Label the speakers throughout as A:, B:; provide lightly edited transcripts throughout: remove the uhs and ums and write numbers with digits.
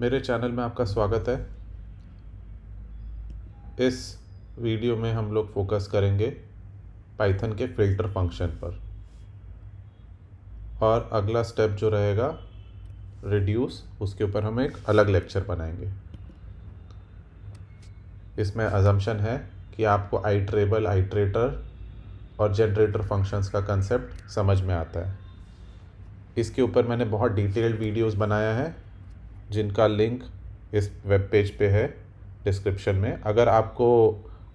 A: मेरे चैनल में आपका स्वागत है। इस वीडियो में हम लोग फोकस करेंगे पाइथन के फ़िल्टर फंक्शन पर, और अगला स्टेप जो रहेगा रिड्यूस, उसके ऊपर हम एक अलग लेक्चर बनाएंगे। इसमें अजम्पशन है कि आपको आइट्रेबल, आइट्रेटर और जनरेटर फंक्शंस का कंसेप्ट समझ में आता है। इसके ऊपर मैंने बहुत डिटेल्ड वीडियोस बनाया है जिनका लिंक इस वेब पेज पे है डिस्क्रिप्शन में। अगर आपको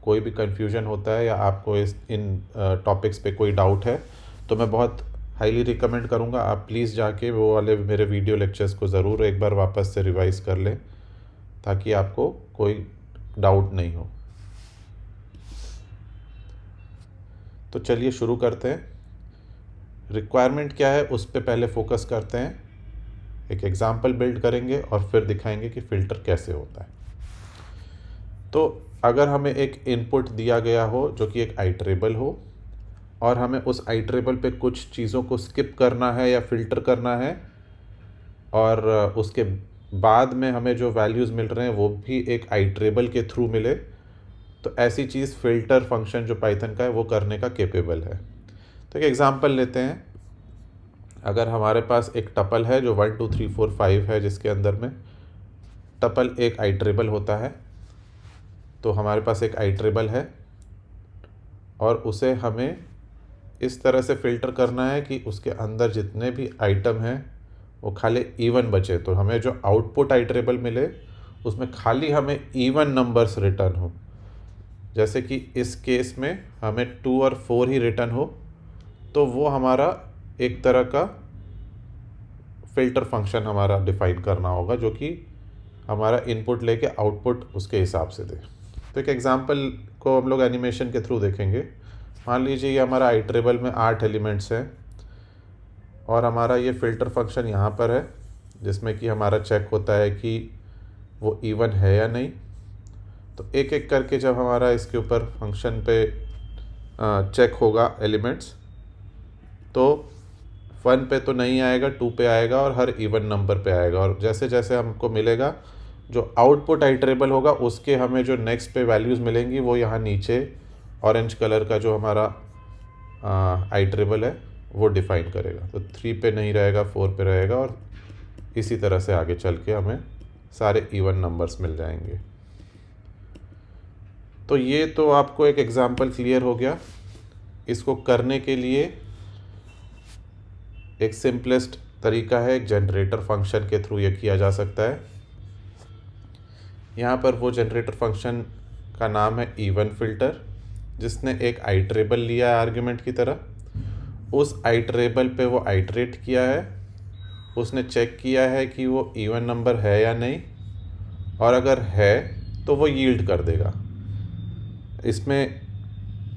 A: कोई भी कन्फ्यूजन होता है या आपको इन टॉपिक्स पे कोई डाउट है तो मैं बहुत हाईली रिकमेंड करूँगा आप प्लीज़ जाके वो वाले मेरे वीडियो लेक्चर्स को ज़रूर एक बार वापस से रिवाइज़ कर लें ताकि आपको कोई डाउट नहीं हो। तो चलिए शुरू करते हैं। रिक्वायरमेंट क्या है उस पर पहले फोकस करते हैं। एक एग्जाम्पल बिल्ड करेंगे और फिर दिखाएंगे कि फ़िल्टर कैसे होता है। तो अगर हमें एक इनपुट दिया गया हो जो कि एक आइट्रेबल हो और हमें उस आइट्रेबल पे कुछ चीज़ों को स्किप करना है या फ़िल्टर करना है, और उसके बाद में हमें जो वैल्यूज़ मिल रहे हैं वो भी एक आइट्रेबल के थ्रू मिले, तो ऐसी चीज़ फ़िल्टर फंक्शन जो पाइथन का है वो करने का केपेबल है। तो एक एग्ज़ाम्पल लेते हैं। अगर हमारे पास एक टपल है जो 1 2 3 4 5 है, जिसके अंदर में टपल एक आइट्रेबल होता है, तो हमारे पास एक आइट्रेबल है और उसे हमें इस तरह से फ़िल्टर करना है कि उसके अंदर जितने भी आइटम हैं वो खाली इवन बचे। तो हमें जो आउटपुट आइट्रेबल मिले उसमें खाली हमें इवन नंबर्स रिटर्न हो। जैसे कि इस केस में हमें 2 और 4 ही रिटर्न हो, तो वो हमारा एक तरह का फ़िल्टर फंक्शन हमारा डिफ़ाइन करना होगा जो कि हमारा इनपुट लेके आउटपुट उसके हिसाब से दे। तो एक एग्ज़ाम्पल को हम लोग एनिमेशन के थ्रू देखेंगे। मान लीजिए ये हमारा आइट्रेबल में 8 एलिमेंट्स हैं और हमारा ये फ़िल्टर फंक्शन यहाँ पर है जिसमें कि हमारा चेक होता है कि वो इवन है या नहीं। तो एक एक करके जब हमारा इसके ऊपर फंक्शन पे चेक होगा एलिमेंट्स, तो 1 पे तो नहीं आएगा, 2 पे आएगा और हर इवन नंबर पे आएगा। और जैसे जैसे हमको मिलेगा जो आउटपुट आइट्रेबल होगा उसके हमें जो नेक्स्ट पे वैल्यूज़ मिलेंगी वो यहाँ नीचे ऑरेंज कलर का जो हमारा आइट्रेबल है वो डिफ़ाइन करेगा। तो 3 पे नहीं रहेगा, 4 पे रहेगा और इसी तरह से आगे चल के हमें सारे इवन नंबर्स मिल जाएंगे। तो ये तो आपको एक एग्ज़ाम्पल क्लियर हो गया। इसको करने के लिए एक सिंपलेस्ट तरीका है, एक जनरेटर फंक्शन के थ्रू ये किया जा सकता है। यहाँ पर वो जनरेटर फंक्शन का नाम है इवन फ़िल्टर, जिसने एक आइट्रेबल लिया है आर्ग्यूमेंट की तरह। उस आइट्रेबल पे वो आइट्रेट किया है, उसने चेक किया है कि वो इवन नंबर है या नहीं, और अगर है तो वो यील्ड कर देगा। इसमें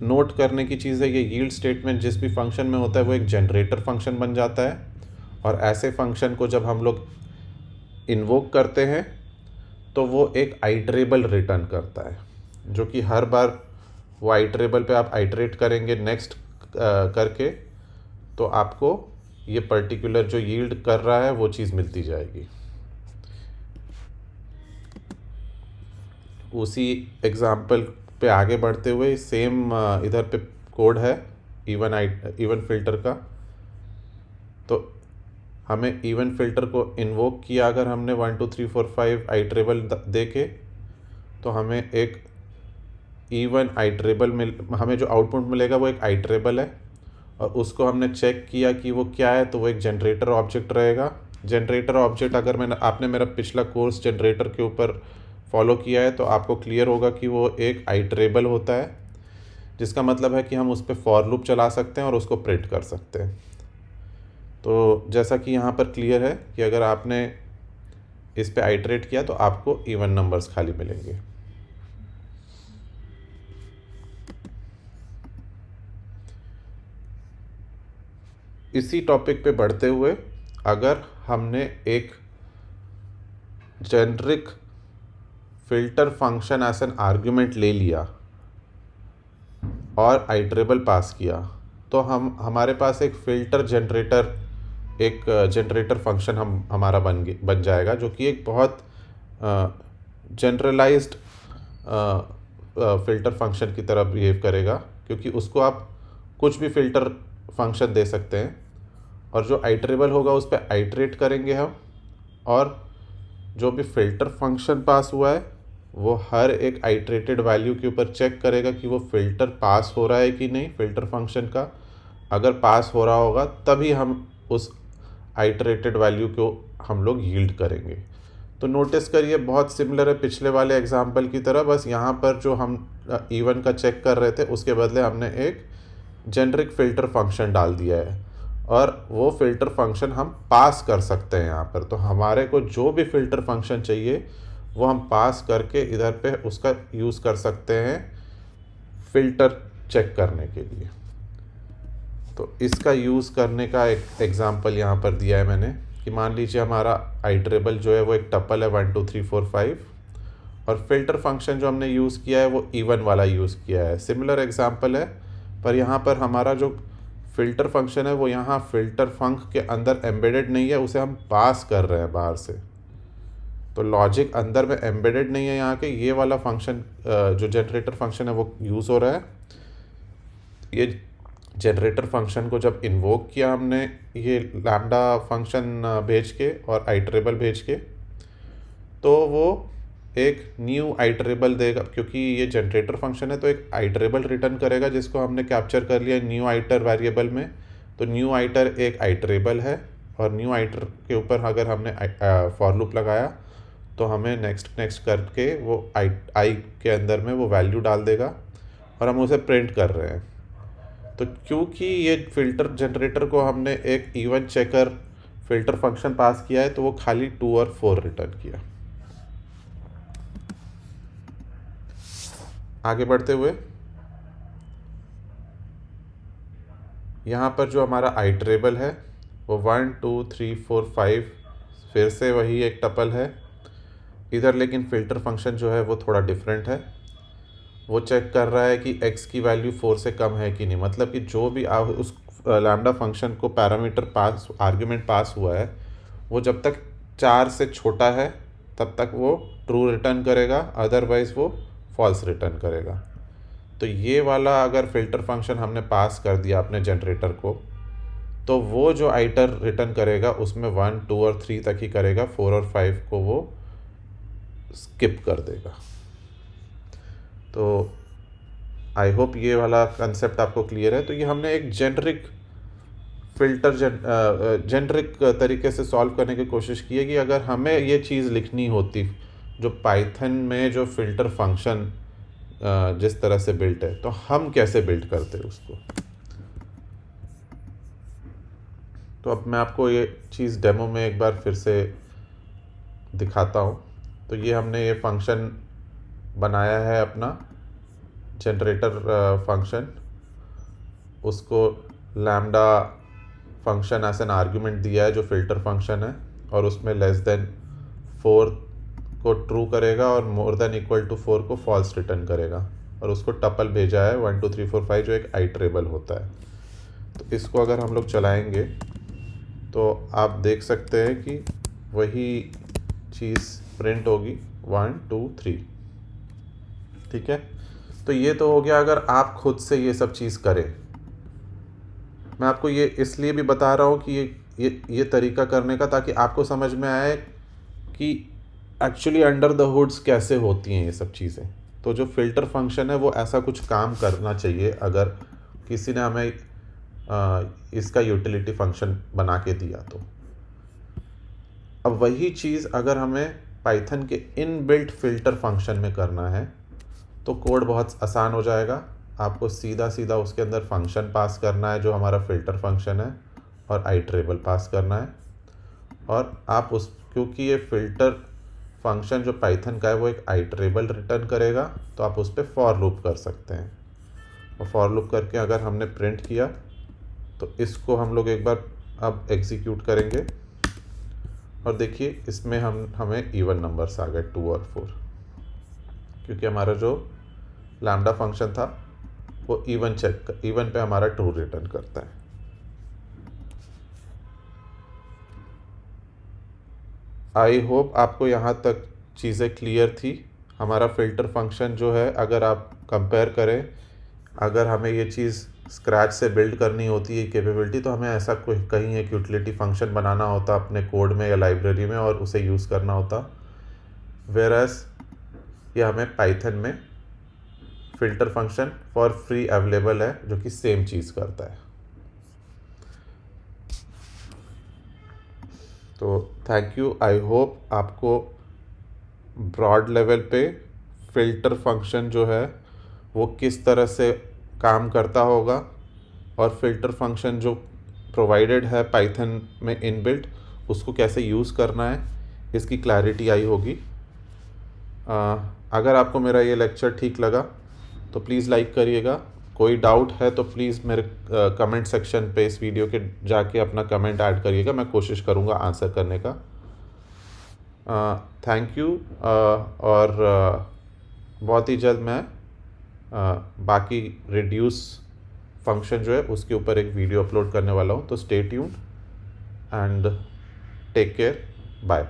A: नोट करने की चीज़ है, ये यील्ड स्टेटमेंट जिस भी फंक्शन में होता है वो एक जनरेटर फंक्शन बन जाता है, और ऐसे फंक्शन को जब हम लोग इन्वोक करते हैं तो वो एक आइट्रेबल रिटर्न करता है, जो कि हर बार वो आइट्रेबल पे आप आइट्रेट करेंगे नेक्स्ट करके, तो आपको ये पर्टिकुलर जो यील्ड कर रहा है वो चीज़ मिलती जाएगी। उसी एग्ज़ाम्पल पे आगे बढ़ते हुए सेम इधर पे कोड है इवन फ़िल्टर का। तो हमें इवन फ़िल्टर को इन्वोक किया अगर हमने 1 2 3 4 5 आइट्रेबल दे के, तो हमें एक इवन आइट्रेबल हमें जो आउटपुट मिलेगा वो एक आइट्रेबल है, और उसको हमने चेक किया कि वो क्या है, तो वो एक जनरेटर ऑब्जेक्ट रहेगा। जनरेटर ऑब्जेक्ट अगर आपने मेरा पिछला कोर्स जनरेटर के ऊपर फॉलो किया है तो आपको क्लियर होगा कि वो एक आइट्रेबल होता है, जिसका मतलब है कि हम उस पर फॉर लूप चला सकते हैं और उसको प्रिंट कर सकते हैं। तो जैसा कि यहाँ पर क्लियर है कि अगर आपने इस पे आइट्रेट किया तो आपको इवन नंबर्स खाली मिलेंगे। इसी टॉपिक पे बढ़ते हुए, अगर हमने एक generic filter function as an argument ले लिया और आइट्रेबल पास किया, तो हमारे पास एक फ़िल्टर जनरेटर, एक जनरेटर फंक्शन हमारा बन जाएगा, जो कि एक बहुत जनरलाइज्ड फ़िल्टर फंक्शन की तरह बिहेव करेगा, क्योंकि उसको आप कुछ भी फ़िल्टर फंक्शन दे सकते हैं और जो आइटरेबल होगा उस पर आइटरेट करेंगे हम, और जो भी फ़िल्टर फंक्शन पास हुआ है वो हर एक आइटरेटेड वैल्यू के ऊपर चेक करेगा कि वो फ़िल्टर पास हो रहा है कि नहीं फ़िल्टर फंक्शन का। अगर पास हो रहा होगा तभी हम उस आइटरेटेड वैल्यू को हम लोग यील्ड करेंगे। तो नोटिस करिए बहुत सिमिलर है पिछले वाले एग्जांपल की तरह, बस यहाँ पर जो हम इवन का चेक कर रहे थे उसके बदले हमने एक जेनरिक फ़िल्टर फंक्शन डाल दिया है, और वो फ़िल्टर फंक्शन हम पास कर सकते हैं यहाँ पर। तो हमारे को जो भी फ़िल्टर फंक्शन चाहिए वो हम पास करके इधर पे उसका यूज़ कर सकते हैं फ़िल्टर चेक करने के लिए। तो इसका यूज़ करने का एक एग्ज़ाम्पल यहाँ पर दिया है मैंने कि मान लीजिए हमारा आइटरेबल जो है वो एक टपल है 1 2 3 4 5, और फ़िल्टर फंक्शन जो हमने यूज़ किया है वो इवन वाला यूज़ किया है। सिमिलर एग्ज़ाम्पल है, पर यहाँ पर हमारा जो फ़िल्टर फंक्शन है वो यहाँ फ़िल्टर फंक के अंदर एम्बेडेड नहीं है, उसे हम पास कर रहे हैं बाहर से। तो लॉजिक अंदर में एम्बेडेड नहीं है यहाँ के, ये वाला फंक्शन जो जनरेटर फंक्शन है वो यूज़ हो रहा है। ये जनरेटर फंक्शन को जब इन्वोक किया हमने ये लैम्डा फंक्शन भेज के और आइटरेबल भेज के, तो वो एक न्यू आइटरेबल देगा, क्योंकि ये जनरेटर फंक्शन है तो एक आइटरेबल रिटर्न करेगा जिसको हमने कैप्चर कर लिया न्यू आइटर वेरिएबल में। तो न्यू आइटर एक आइटरेबल है, और न्यू आइटर के ऊपर अगर हमने फॉर लूप लगाया तो हमें नेक्स्ट नेक्स्ट करके वो आई के अंदर में वो वैल्यू डाल देगा, और हम उसे प्रिंट कर रहे हैं। तो क्योंकि ये फ़िल्टर जनरेटर को हमने एक इवन चेकर फ़िल्टर फंक्शन पास किया है तो वो खाली 2 और 4 रिटर्न किया। आगे बढ़ते हुए यहाँ पर जो हमारा आइटरेबल है वो 1 2 3 4 5 फिर से वही एक टपल है इधर, लेकिन फ़िल्टर फंक्शन जो है वो थोड़ा डिफरेंट है। वो चेक कर रहा है कि x की वैल्यू 4 से कम है कि नहीं, मतलब कि जो भी उस लैम्डा फंक्शन को पैरामीटर पास आर्ग्यूमेंट पास हुआ है वो जब तक 4 से छोटा है तब तक वो ट्रू रिटर्न करेगा, अदरवाइज़ वो फॉल्स रिटर्न करेगा। तो ये वाला अगर फ़िल्टर फंक्शन हमने पास कर दिया अपने जनरेटर को, तो वो जो आइटर रिटर्न करेगा उसमें 1 2 और 3 तक ही करेगा, 4 और 5 को वो स्किप कर देगा। तो आई होप ये वाला कंसेप्ट आपको क्लियर है। तो ये हमने एक जेनरिक फ़िल्टर जेनरिक तरीके से सॉल्व करने की कोशिश की है कि अगर हमें ये चीज़ लिखनी होती जो पाइथन में जो फ़िल्टर फंक्शन जिस तरह से बिल्ट है, तो हम कैसे बिल्ड करते उसको। तो अब मैं आपको ये चीज़ डेमो में एक बार फिर से दिखाता हूँ। तो ये हमने ये फंक्शन बनाया है अपना जनरेटर फंक्शन, उसको lambda function as an argument दिया है जो फ़िल्टर फंक्शन है, और उसमें लेस देन 4 को ट्रू करेगा और मोर देन इक्वल टू 4 को फॉल्स रिटर्न करेगा, और उसको टपल भेजा है 1 2 3 4 5 जो एक आइटरेबल होता है। तो इसको अगर हम लोग चलाएंगे तो आप देख सकते हैं कि वही चीज़ प्रिंट होगी 1 2 3। ठीक है, तो ये तो हो गया अगर आप खुद से ये सब चीज़ करें। मैं आपको ये इसलिए भी बता रहा हूँ कि ये तरीका करने का, ताकि आपको समझ में आए कि एक्चुअली अंडर द हुड्स कैसे होती हैं ये सब चीज़ें। तो जो फ़िल्टर फंक्शन है वो ऐसा कुछ काम करना चाहिए अगर किसी ने हमें इसका यूटिलिटी फंक्शन बना के दिया तो। अब वही चीज़ अगर हमें पाइथन के इनबिल्ट फ़िल्टर फंक्शन में करना है तो कोड बहुत आसान हो जाएगा। आपको सीधा सीधा उसके अंदर फंक्शन पास करना है जो हमारा फ़िल्टर फंक्शन है, और आइटरेबल पास करना है, और आप उस क्योंकि ये फ़िल्टर फंक्शन जो पाइथन का है वो एक आइटरेबल रिटर्न करेगा, तो आप उस पर फॉर लूप कर सकते हैं। और फॉर लूप करके अगर हमने प्रिंट किया तो इसको हम लोग एक बार अब एग्जीक्यूट करेंगे, और देखिए इसमें हमें इवन नंबर्स आ गए 2 और 4, क्योंकि हमारा जो लैम्डा फंक्शन था वो इवन पे हमारा ट्रू रिटर्न करता है। आई होप आपको यहाँ तक चीज़ें क्लियर थी। हमारा फ़िल्टर फंक्शन जो है, अगर आप कंपेयर करें, अगर हमें ये चीज़ स्क्रैच से बिल्ड करनी होती है कैपेबिलिटी, तो हमें ऐसा कोई कहीं एक यूटिलिटी फंक्शन बनाना होता अपने कोड में या लाइब्रेरी में और उसे यूज़ करना होता। वेरएस ये हमें पाइथन में filter function for free available है, जो कि सेम चीज़ करता है। तो थैंक यू। आई होप आपको ब्रॉड लेवल पे फ़िल्टर फंक्शन जो है वो किस तरह से काम करता होगा, और फ़िल्टर फंक्शन जो प्रोवाइडेड है पाइथन में इनबिल्ट, उसको कैसे यूज़ करना है, इसकी क्लैरिटी आई होगी। अगर आपको मेरा ये लेक्चर ठीक लगा तो प्लीज़ लाइक करिएगा। कोई डाउट है तो प्लीज़ मेरे कमेंट सेक्शन पे इस वीडियो के जाके अपना कमेंट ऐड करिएगा, मैं कोशिश करूँगा आंसर करने का। Thank you. और बहुत ही जल्द मैं बाकी रिड्यूस फंक्शन जो है उसके ऊपर एक वीडियो अपलोड करने वाला हूँ। तो stay tuned and take care. Bye.